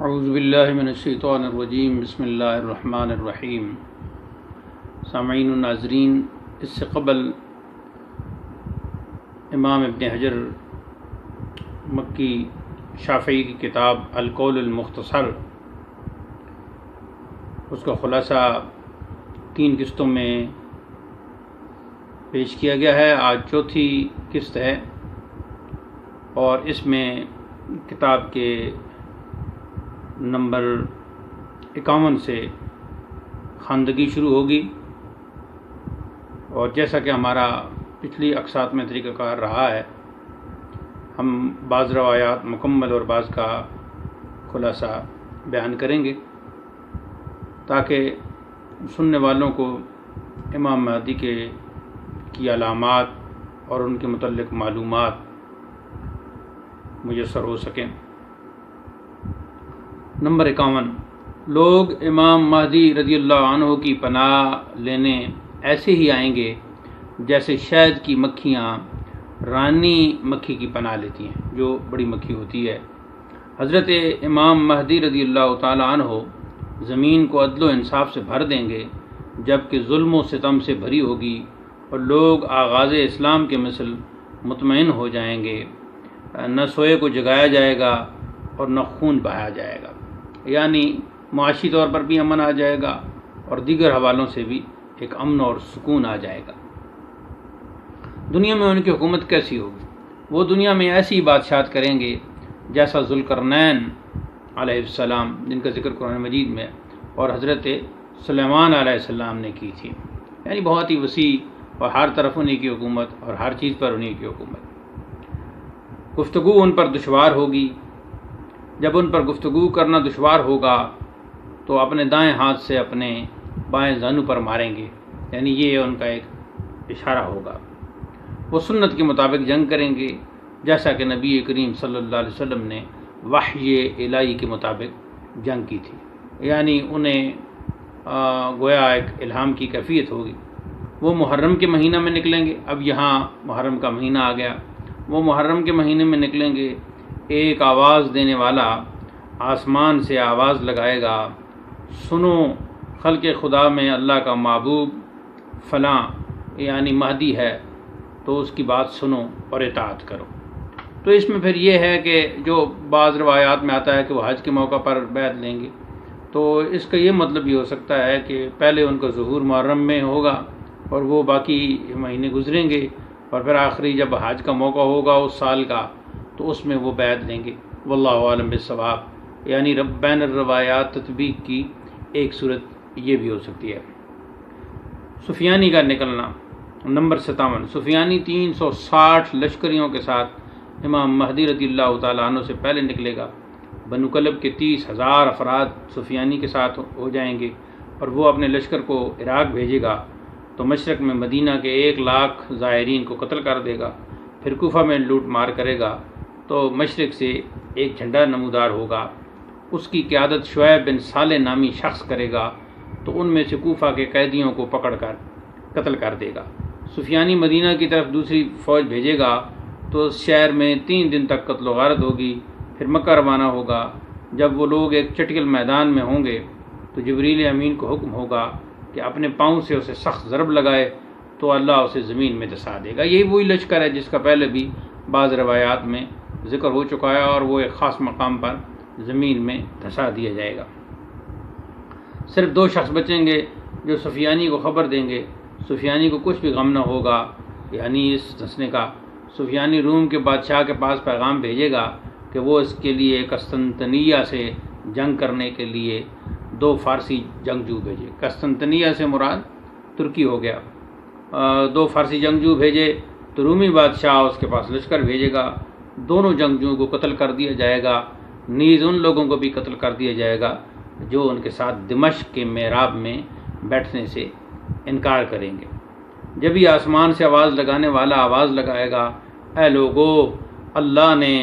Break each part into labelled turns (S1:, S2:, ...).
S1: اعوذ باللہ من الشیطان الرجیم، بسم اللہ الرحمن الرحیم۔ سامعین و ناظرین، اس سے قبل امام ابن حجر مکی شافعی کی کتاب القول المختصر، اس کا خلاصہ 3 قسطوں میں پیش کیا گیا ہے۔ آج چوتھی قسط ہے اور اس میں کتاب کے نمبر 51 سے خواندگی شروع ہوگی، اور جیسا کہ ہمارا پچھلی اقساط میں طریقہ کار رہا ہے، ہم بعض روایات مکمل اور بعض کا خلاصہ بیان کریں گے تاکہ سننے والوں کو امام مہدی کی علامات اور ان کے متعلق معلومات میسر ہو سکیں۔ نمبر 51، لوگ امام مہدی رضی اللہ عنہ کی پناہ لینے ایسے ہی آئیں گے جیسے شہد کی مکھیاں رانی مکھی کی پناہ لیتی ہیں، جو بڑی مکھی ہوتی ہے۔ حضرت امام مہدی رضی اللہ تعالی عنہ زمین کو عدل و انصاف سے بھر دیں گے، جبکہ ظلم و ستم سے بھری ہوگی، اور لوگ آغاز اسلام کے مثل مطمئن ہو جائیں گے، نہ سوئے کو جگایا جائے گا اور نہ خون بہایا جائے گا، یعنی معاشی طور پر بھی امن آ جائے گا اور دیگر حوالوں سے بھی ایک امن اور سکون آ جائے گا۔ دنیا میں ان کی حکومت کیسی ہوگی؟ وہ دنیا میں ایسی بادشاہت کریں گے جیسا ذوالقرنین علیہ السلام، جن کا ذکر قرآن مجید میں، اور حضرت سلیمان علیہ السلام نے کی تھی، یعنی بہت ہی وسیع اور ہر طرف انہی کی حکومت اور ہر چیز پر انہی کی حکومت۔ گفتگو ان پر دشوار ہوگی۔ جب ان پر گفتگو کرنا دشوار ہوگا تو اپنے دائیں ہاتھ سے اپنے بائیں زانو پر ماریں گے، یعنی یہ ان کا ایک اشارہ ہوگا۔ وہ سنت کے مطابق جنگ کریں گے، جیسا کہ نبی کریم صلی اللہ علیہ وسلم نے وحی الہی کے مطابق جنگ کی تھی، یعنی انہیں گویا ایک الہام کی کیفیت ہوگی۔ وہ محرم کے مہینہ میں نکلیں گے۔ اب یہاں محرم کا مہینہ آ گیا۔ وہ محرم کے مہینے میں نکلیں گے، ایک آواز دینے والا آسمان سے آواز لگائے گا، سنو خلق خدا میں اللہ کا محبوب فلاں یعنی مہدی ہے، تو اس کی بات سنو اور اطاعت کرو۔ تو اس میں پھر یہ ہے کہ جو بعض روایات میں آتا ہے کہ وہ حج کے موقع پر بیعت لیں گے، تو اس کا یہ مطلب بھی ہو سکتا ہے کہ پہلے ان کا ظہور محرم میں ہوگا اور وہ باقی مہینے گزریں گے، اور پھر آخری جب حج کا موقع ہوگا اس سال کا تو اس میں وہ بیعت لیں گے۔ واللہ عالم بالصواب، یعنی بین الروایات تطبیق کی ایک صورت یہ بھی ہو سکتی ہے۔ سفیانی کا نکلنا، نمبر 57، سفیانی 360 لشکریوں کے ساتھ امام مہدی رضی اللہ تعالیٰ عنہ سے پہلے نکلے گا۔ بنو کلب کے 30,000 افراد سفیانی کے ساتھ ہو جائیں گے، اور وہ اپنے لشکر کو عراق بھیجے گا، تو مشرق میں مدینہ کے 1,00,000 زائرین کو قتل کر دے گا، پھر کوفہ میں لوٹ مار کرے گا، تو مشرق سے ایک جھنڈا نمودار ہوگا، اس کی قیادت شعیب بن صالح نامی شخص کرے گا، تو ان میں سے کوفہ کے قیدیوں کو پکڑ کر قتل کر دے گا۔ سفیانی مدینہ کی طرف دوسری فوج بھیجے گا، تو اس شہر میں 3 دن تک قتل و غارت ہوگی، پھر مکہ روانہ ہوگا۔ جب وہ لوگ ایک چٹکل میدان میں ہوں گے تو جبریل امین کو حکم ہوگا کہ اپنے پاؤں سے اسے سخت ضرب لگائے، تو اللہ اسے زمین میں دھسا دے گا۔ یہی وہی لشکر ہے جس کا پہلے بھی بعض روایات میں ذکر ہو چکا ہے، اور وہ ایک خاص مقام پر زمین میں دھسا دیا جائے گا۔ صرف 2 شخص بچیں گے جو سفیانی کو خبر دیں گے۔ سفیانی کو کچھ بھی غم نہ ہوگا، یعنی اس دھسنے کا۔ سفیانی روم کے بادشاہ کے پاس پیغام بھیجے گا کہ وہ اس کے لیے قسطنطنیہ سے جنگ کرنے کے لیے 2 فارسی جنگجو بھیجے۔ قسطنطنیہ سے مراد ترکی ہو گیا۔ 2 فارسی جنگجو بھیجے تو رومی بادشاہ اس کے پاس لشکر بھیجے گا، دونوں جنگجوؤں کو قتل کر دیا جائے گا، نیز ان لوگوں کو بھی قتل کر دیا جائے گا جو ان کے ساتھ دمشق کے محراب میں بیٹھنے سے انکار کریں گے۔ جب ہی آسمان سے آواز لگانے والا آواز لگائے گا، اے لوگو، اللہ نے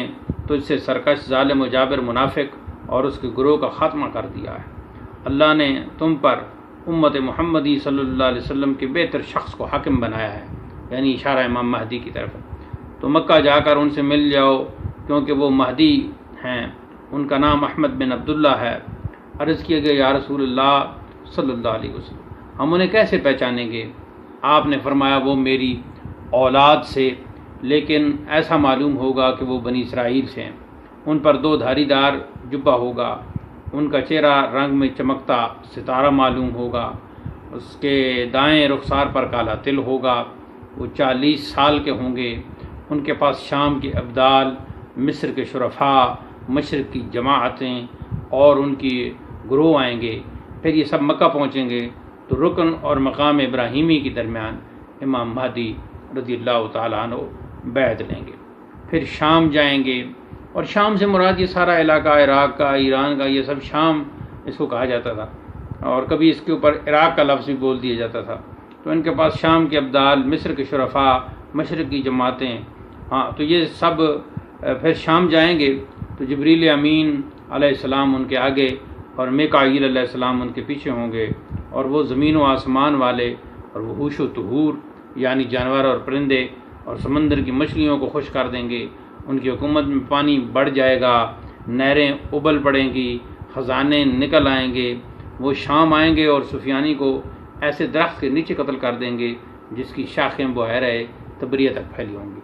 S1: تجھ سے سرکش ظالم و جابر منافق اور اس کے گروہ کا خاتمہ کر دیا ہے۔ اللہ نے تم پر امت محمدی صلی اللہ علیہ وسلم کے بہتر شخص کو حاکم بنایا ہے، یعنی اشارہ امام مہدی کی طرف۔ تو مکہ جا کر ان سے مل جاؤ، کیونکہ وہ مہدی ہیں ان کا نام احمد بن عبداللہ ہے۔ عرض کیا گیا یا رسول اللہ صلی اللہ علیہ وسلم ہم انہیں کیسے پہچانیں گے؟ آپ نے فرمایا وہ میری اولاد سے، لیکن ایسا معلوم ہوگا کہ وہ بنی اسرائیل سے ہیں۔ ان پر 2 دھاری دار جبہ ہوگا، ان کا چہرہ رنگ میں چمکتا ستارہ معلوم ہوگا، اس کے دائیں رخسار پر کالا تل ہوگا، وہ 40 سال کے ہوں گے، ان کے پاس شام کے ابدال، مصر کے شرفاء، مشرق کی جماعتیں اور ان کی گروہ آئیں گے۔ پھر یہ سب مکہ پہنچیں گے تو رکن اور مقام ابراہیمی کے درمیان امام مہدی رضی اللہ تعالیٰ عنہ بیعت لیں گے۔ پھر شام جائیں گے، اور شام سے مراد یہ سارا علاقہ عراق کا، ایران کا، یہ سب شام اس کو کہا جاتا تھا، اور کبھی اس کے اوپر عراق کا لفظ بھی بول دیا جاتا تھا۔ تو ان کے پاس شام کے ابدال، مصر کے شرفاء، مشرق کی جماعتیں، تو یہ سب پھر شام جائیں گے تو جبریل امین علیہ السلام ان کے آگے اور میکائیل علیہ السلام ان کے پیچھے ہوں گے، اور وہ زمین و آسمان والے اور وحوش و طہور یعنی جانور اور پرندے اور سمندر کی مچھلیوں کو خوش کر دیں گے۔ ان کی حکومت میں پانی بڑھ جائے گا، نہریں ابل پڑیں گی، خزانے نکل آئیں گے۔ وہ شام آئیں گے اور سفیانی کو ایسے درخت کے نیچے قتل کر دیں گے جس کی شاخیں بحیرہ تبریہ تک پھیلی ہوں گی۔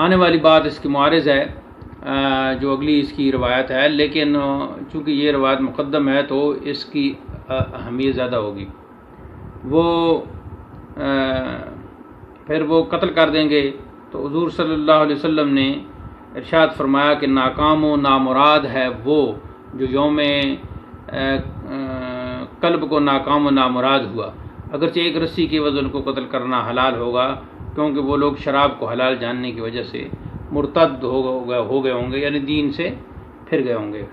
S1: آنے والی بات اس کی معارض ہے جو اگلی اس کی روایت ہے، لیکن چونکہ یہ روایت مقدم ہے تو اس کی اہمیت زیادہ ہوگی۔ وہ پھر وہ قتل کر دیں گے تو حضور صلی اللہ علیہ وسلم نے ارشاد فرمایا کہ ناکام و نامراد ہے وہ جو یوم قلب کو ناکام و نامراد ہوا، اگرچہ ایک رسی کے وزن کو قتل کرنا حلال ہوگا، کیونکہ وہ لوگ شراب کو حلال جاننے کی وجہ سے مرتد ہو گئے ہوں گے، یعنی دین سے پھر گئے ہوں گے۔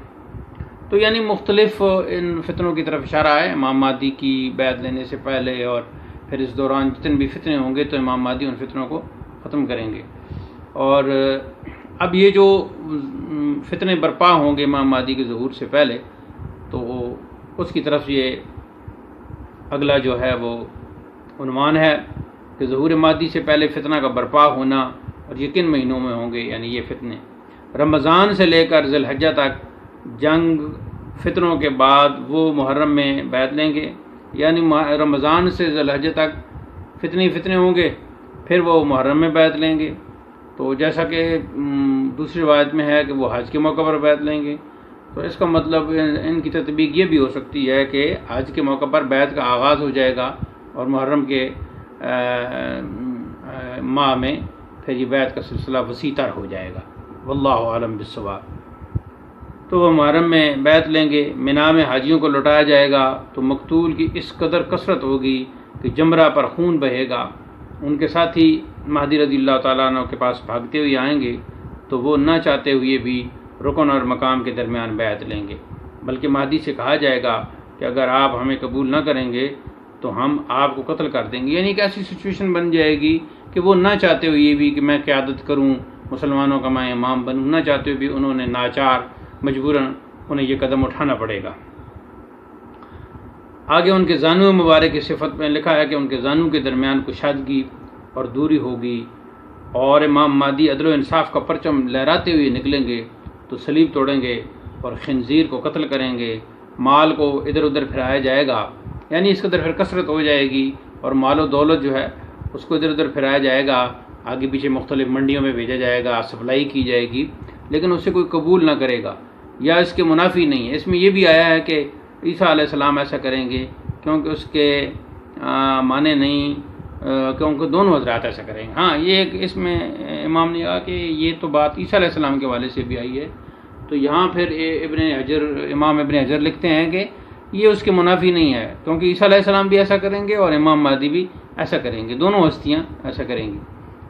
S1: تو یعنی مختلف ان فتنوں کی طرف اشارہ ہے امام مہدی کی بیعت لینے سے پہلے، اور پھر اس دوران جتنے بھی فتنے ہوں گے تو امام مہدی ان فتنوں کو ختم کریں گے۔ اور اب یہ جو فتنے برپا ہوں گے امام مہدی کے ظہور سے پہلے، تو اس کی طرف یہ اگلا جو ہے وہ عنوان ہے کہ ظہور مہدی سے پہلے فتنہ کا برپا ہونا، اور یہ کن مہینوں میں ہوں گے، یعنی یہ فتنے رمضان سے لے کر ذی الحجہ تک، جنگ فتنوں کے بعد وہ محرم میں بیعت لیں گے، یعنی رمضان سے ذی الحجہ تک فتنے ہوں گے، پھر وہ محرم میں بیعت لیں گے۔ تو جیسا کہ دوسری روایت میں ہے کہ وہ حج کے موقع پر بیعت لیں گے، تو اس کا مطلب ان کی تطبیق یہ بھی ہو سکتی ہے کہ حج کے موقع پر بیعت کا آغاز ہو جائے گا اور محرم کے ماہ میں پھر یہ بیعت کا سلسلہ وسیع تر ہو جائے گا۔ واللہ عالم بالصواب۔ تو وہ محرم میں بیعت لیں گے، مینا میں حاجیوں کو لٹایا جائے گا، تو مقتول کی اس قدر کثرت ہوگی کہ جمرہ پر خون بہے گا۔ ان کے ساتھی مہدی رضی اللہ تعالیٰ عنہ کے پاس بھاگتے ہوئے آئیں گے تو وہ نہ چاہتے ہوئے بھی رکن اور مقام کے درمیان بیعت لیں گے، بلکہ مہدی سے کہا جائے گا کہ اگر آپ ہمیں قبول نہ کریں گے تو ہم آپ کو قتل کر دیں گے۔ یعنی ایک ایسی سچویشن بن جائے گی کہ وہ نہ چاہتے ہوئے بھی کہ میں قیادت کروں، مسلمانوں کا میں امام بنوں، نہ چاہتے ہوئے بھی انہوں نے ناچار مجبوراً انہیں یہ قدم اٹھانا پڑے گا۔ آگے ان کے زانو مبارک کی صفت میں لکھا ہے کہ ان کے زانو کے درمیان کشادگی اور دوری ہوگی، اور امام مہدی عدل و انصاف کا پرچم لہراتے ہوئے نکلیں گے تو صلیب توڑیں گے اور خنزیر کو قتل کریں گے، مال کو ادھر ادھر پھرایا جائے گا، یعنی اس قدر پھر کثرت ہو جائے گی اور مال و دولت جو ہے اس کو ادھر ادھر پھرایا جائے گا، آگے پیچھے مختلف منڈیوں میں بھیجا جائے گا، سپلائی کی جائے گی، لیکن اسے کوئی قبول نہ کرے گا یا اس کے منافی نہیں ہے۔ اس میں یہ بھی آیا ہے کہ عیسیٰ علیہ السلام ایسا کریں گے، کیونکہ اس کے معنی نہیں، کیونکہ دونوں حضرات ایسا کریں گے۔ ہاں یہ ایک اس میں امام نے کہا کہ یہ تو بات عیسیٰ علیہ السلام کے حوالے سے بھی آئی ہے، تو یہاں پھر امام ابن حجر لکھتے ہیں کہ یہ اس کے منافی نہیں ہے، کیونکہ عیسیٰ علیہ السلام بھی ایسا کریں گے اور امام مہدی بھی ایسا کریں گے، دونوں ہستیاں ایسا کریں گی۔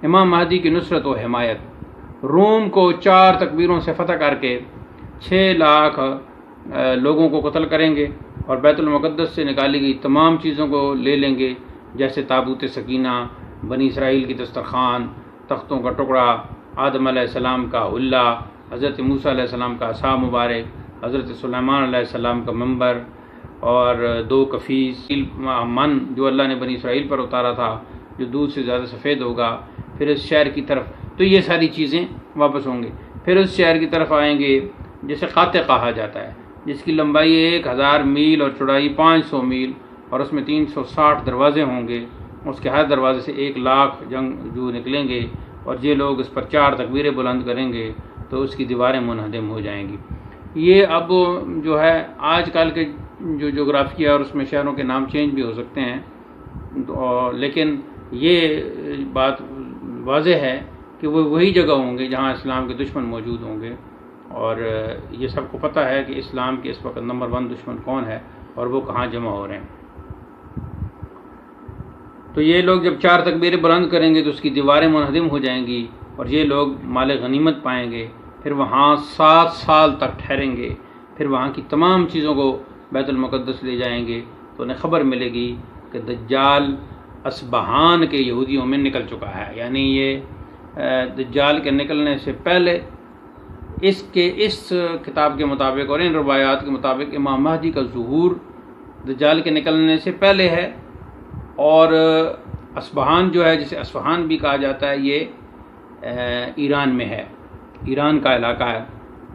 S1: امام مہدی کی نصرت و حمایت، روم کو 4 تکبیروں سے فتح کر کے 6 لاکھ لوگوں کو قتل کریں گے، اور بیت المقدس سے نکالی گئی تمام چیزوں کو لے لیں گے، جیسے تابوت سکینہ، بنی اسرائیل کی دسترخوان، تختوں کا ٹکڑا، آدم علیہ السلام کا حلہ، حضرت موسیٰ علیہ السلام کا عصا مبارک، حضرت سلیمان علیہ السلام کا منبر، اور 2 کفیس من جو اللہ نے بنی اسرائیل پر اتارا تھا، جو دودھ سے زیادہ سفید ہوگا، پھر اس شہر کی طرف، تو یہ ساری چیزیں واپس ہوں گے۔ پھر اس شہر کی طرف آئیں گے جسے قاطع کہا جاتا ہے، جس کی لمبائی 1000 میل اور چوڑائی 500 میل، اور اس میں 360 دروازے ہوں گے۔ اس کے ہر دروازے سے 1,00,000 جنگجو نکلیں گے، اور یہ لوگ اس پر 4 تکبیریں بلند کریں گے تو اس کی دیواریں منہدم ہو جائیں گی۔ یہ اب جو ہے آج کل کے جو جغرافیہ اور اس میں شہروں کے نام چینج بھی ہو سکتے ہیں، لیکن یہ بات واضح ہے کہ وہ وہی جگہ ہوں گے جہاں اسلام کے دشمن موجود ہوں گے، اور یہ سب کو پتہ ہے کہ اسلام کے اس وقت نمبر 1 دشمن کون ہے اور وہ کہاں جمع ہو رہے ہیں۔ تو یہ لوگ جب 4 تکبیریں بلند کریں گے تو اس کی دیواریں منہدم ہو جائیں گی، اور یہ لوگ مال غنیمت پائیں گے، پھر وہاں 7 سال تک ٹھہریں گے، پھر وہاں کی تمام چیزوں کو بیت المقدس لے جائیں گے، تو انہیں خبر ملے گی کہ دجال اصبہان کے یہودیوں میں نکل چکا ہے۔ یعنی یہ دجال کے نکلنے سے پہلے اس کتاب کے مطابق اور ان روایات کے مطابق امام مہدی کا ظہور دجال کے نکلنے سے پہلے ہے، اور اصبہان جو ہے، جسے اصفہان بھی کہا جاتا ہے، یہ ایران میں ہے، ایران کا علاقہ ہے۔